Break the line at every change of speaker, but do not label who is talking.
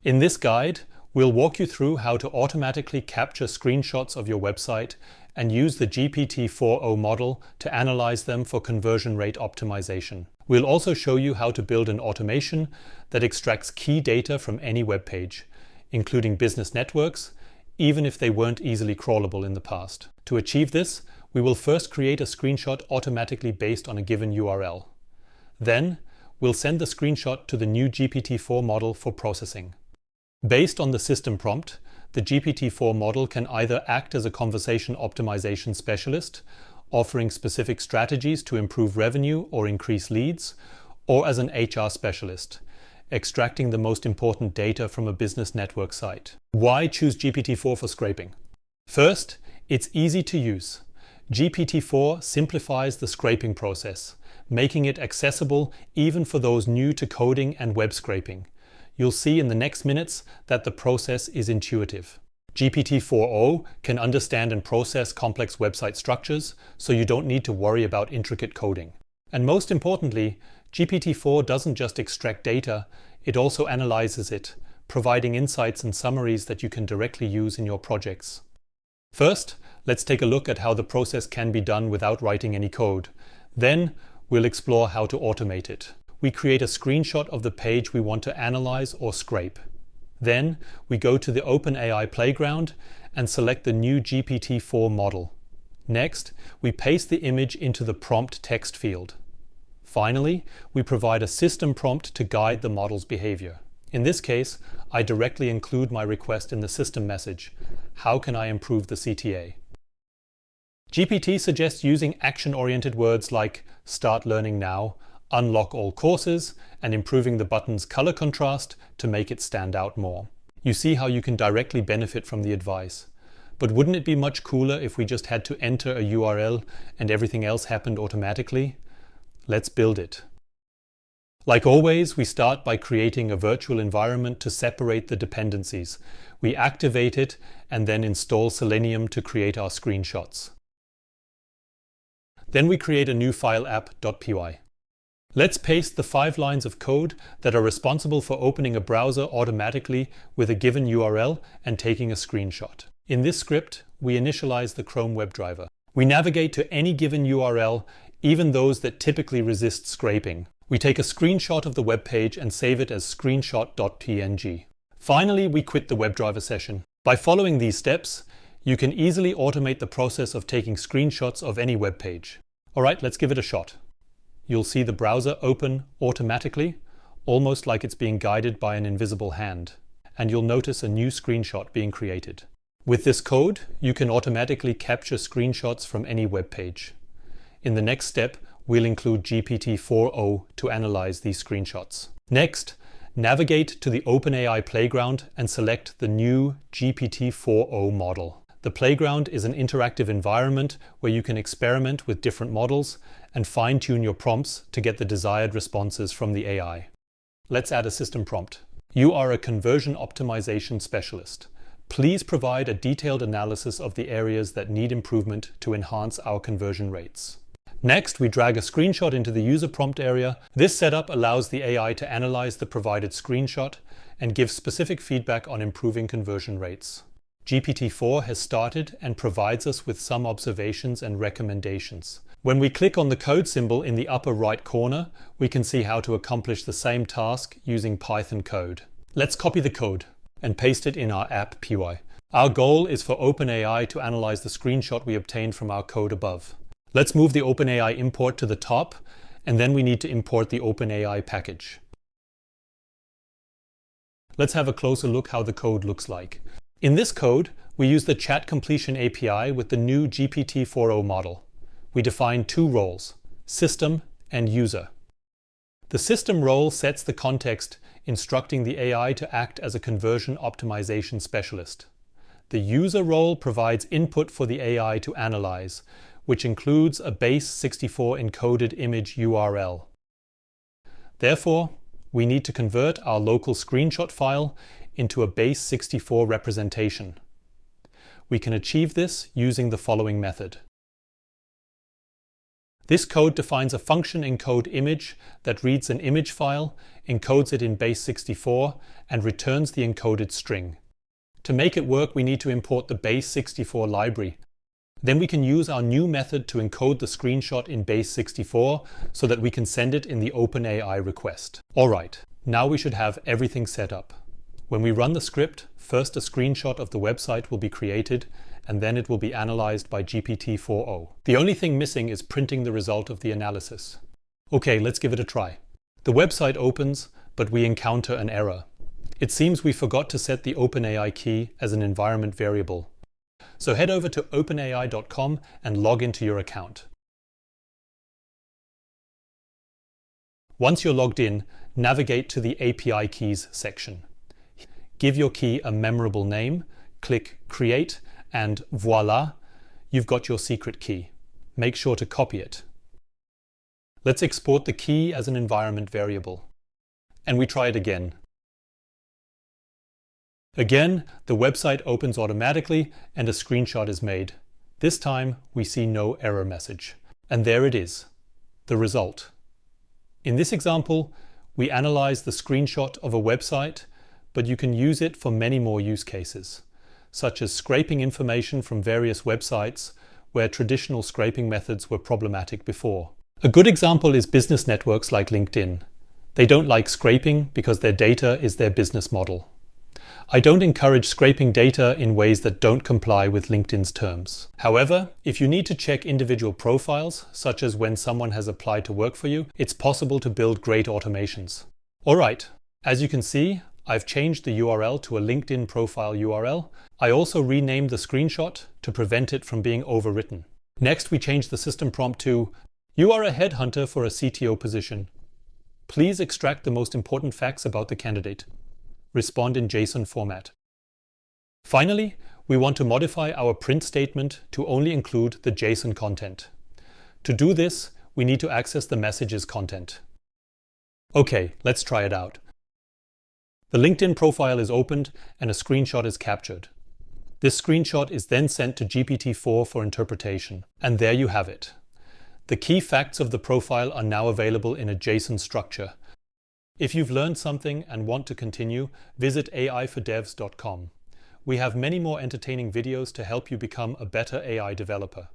In this guide, we'll walk you through how to automatically capture screenshots of your website and use the GPT-4o model to analyze them for conversion rate optimization. We'll also show you how to build an automation that extracts key data from any web page, including business networks, even if they weren't easily crawlable in the past. To achieve this, we will first create a screenshot automatically based on a given URL. Then, we'll send the screenshot to the new GPT-4 model for processing. Based on the system prompt, the GPT-4 model can either act as a conversation optimization specialist, offering specific strategies to improve revenue or increase leads, or as an HR specialist, extracting the most important data from a business network site. Why choose GPT-4 for scraping? First, it's easy to use. GPT-4 simplifies the scraping process, making it accessible even for those new to coding and web scraping. You'll see in the next minutes that the process is intuitive. GPT-4o can understand and process complex website structures, so you don't need to worry about intricate coding. And most importantly, GPT-4 doesn't just extract data, it also analyzes it, providing insights and summaries that you can directly use in your projects. First, let's take a look at how the process can be done without writing any code. Then, we'll explore how to automate it. We create a screenshot of the page we want to analyze or scrape. Then, we go to the OpenAI playground and select the new GPT-4 model. Next, we paste the image into the prompt text field. Finally, we provide a system prompt to guide the model's behavior. In this case, I directly include my request in the system message. How can I improve the CTA? GPT suggests using action-oriented words like start learning now, unlock all courses, and improving the button's color contrast to make it stand out more. You see how you can directly benefit from the advice. But wouldn't it be much cooler if we just had to enter a URL and everything else happened automatically? Let's build it. Like always, we start by creating a virtual environment to separate the dependencies. We activate it and then install Selenium to create our screenshots. Then we create a new file app.py. Let's paste the 5 lines of code that are responsible for opening a browser automatically with a given URL and taking a screenshot. In this script, we initialize the Chrome WebDriver. We navigate to any given URL, even those that typically resist scraping. We take a screenshot of the web page and save it as screenshot.png. Finally, we quit the WebDriver session. By following these steps, you can easily automate the process of taking screenshots of any web page. All right, let's give it a shot. You'll see the browser open automatically, almost like it's being guided by an invisible hand. And you'll notice a new screenshot being created. With this code, you can automatically capture screenshots from any web page. In the next step, we'll include GPT-4o to analyze these screenshots. Next, navigate to the OpenAI playground and select the new GPT-4o model. The playground is an interactive environment where you can experiment with different models and fine-tune your prompts to get the desired responses from the AI. Let's add a system prompt. You are a conversion optimization specialist. Please provide a detailed analysis of the areas that need improvement to enhance our conversion rates. Next, we drag a screenshot into the user prompt area. This setup allows the AI to analyze the provided screenshot and give specific feedback on improving conversion rates. GPT-4 has started and provides us with some observations and recommendations. When we click on the code symbol in the upper right corner, we can see how to accomplish the same task using Python code. Let's copy the code and paste it in our app.py. Our goal is for OpenAI to analyze the screenshot we obtained from our code above. Let's move the OpenAI import to the top, and then we need to import the OpenAI package. Let's have a closer look how the code looks like. In this code, we use the chat completion API with the new GPT-4o model. We define 2 roles, system and user. The system role sets the context, instructing the AI to act as a conversion optimization specialist. The user role provides input for the AI to analyze, which includes a base64 encoded image URL. Therefore, we need to convert our local screenshot file into a base64 representation. We can achieve this using the following method. This code defines a function encode image that reads an image file, encodes it in base 64, and returns the encoded string. To make it work, we need to import the base 64 library. Then we can use our new method to encode the screenshot in base 64 so that we can send it in the OpenAI request. Alright, now we should have everything set up. When we run the script, first a screenshot of the website will be created, and then it will be analyzed by GPT-4o. The only thing missing is printing the result of the analysis. Okay, let's give it a try. The website opens, but we encounter an error. It seems we forgot to set the OpenAI key as an environment variable. So head over to openai.com and log into your account. Once you're logged in, navigate to the API keys section. Give your key a memorable name, click Create, and voila, you've got your secret key. Make sure to copy it. Let's export the key as an environment variable. And we try it again. Again, the website opens automatically and a screenshot is made. This time, we see no error message. And there it is, the result. In this example, we analyze the screenshot of a website, but you can use it for many more use cases, such as scraping information from various websites where traditional scraping methods were problematic before. A good example is business networks like LinkedIn. They don't like scraping because their data is their business model. I don't encourage scraping data in ways that don't comply with LinkedIn's terms. However, if you need to check individual profiles, such as when someone has applied to work for you, it's possible to build great automations. Alright, as you can see, I've changed the URL to a LinkedIn profile URL. I also renamed the screenshot to prevent it from being overwritten. Next, we changed the system prompt to, "You are a headhunter for a CTO position. Please extract the most important facts about the candidate. Respond in JSON format." Finally, we want to modify our print statement to only include the JSON content. To do this, we need to access the message's content. Okay, let's try it out. The LinkedIn profile is opened and a screenshot is captured. This screenshot is then sent to GPT-4 for interpretation. And there you have it. The key facts of the profile are now available in a JSON structure. If you've learned something and want to continue, visit aifordevs.com. We have many more entertaining videos to help you become a better AI developer.